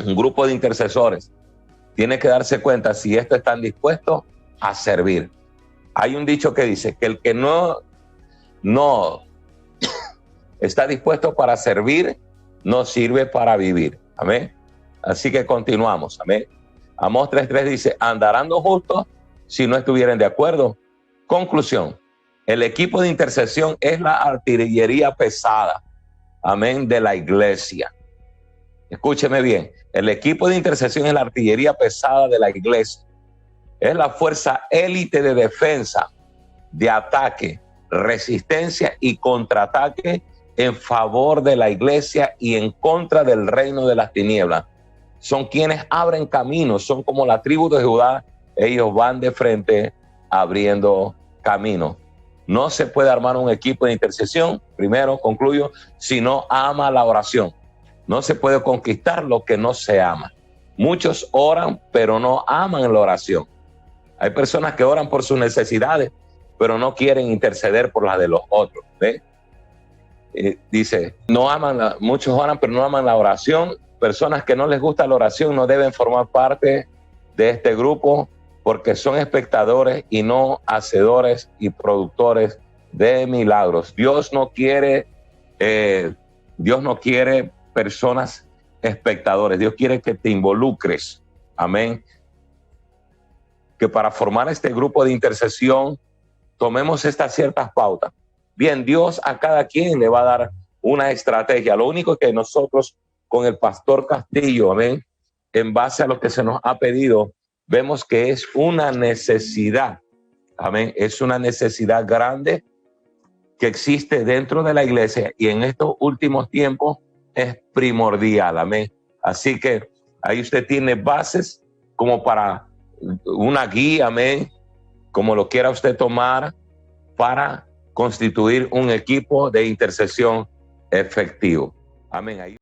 un grupo de intercesores, tiene que darse cuenta si estos están dispuestos a servir. Hay un dicho que dice que el que no está dispuesto para servir, no sirve para vivir. Amén. Así que continuamos. Amén. Amós 3:3 dice, andarán los justos si no estuvieran de acuerdo. Conclusión, el equipo de intercesión es la artillería pesada, amén, de la iglesia. Escúcheme bien, el equipo de intercesión es la artillería pesada de la iglesia. Es la fuerza élite de defensa, de ataque, resistencia y contraataque en favor de la iglesia y en contra del reino de las tinieblas. Son quienes abren caminos, son como la tribu de Judá. Ellos van de frente abriendo camino. No se puede armar un equipo de intercesión, primero concluyo, si no ama la oración. No se puede conquistar lo que no se ama. Muchos oran, pero no aman la oración. Hay personas que oran por sus necesidades, pero no quieren interceder por las de los otros. ¿Ve? Dice, muchos oran, pero no aman la oración. Personas que no les gusta la oración no deben formar parte de este grupo porque son espectadores y no hacedores y productores de milagros. Dios no quiere personas espectadores. Dios quiere que te involucres. Amén. Que para formar este grupo de intercesión tomemos estas ciertas pautas. Bien, Dios a cada quien le va a dar una estrategia. Lo único que nosotros con el pastor Castillo, amén, en base a lo que se nos ha pedido, vemos que es una necesidad, amén, es una necesidad grande que existe dentro de la iglesia y en estos últimos tiempos es primordial, amén. Así que ahí usted tiene bases como para una guía, amén, como lo quiera usted tomar para constituir un equipo de intercesión efectivo. Amén.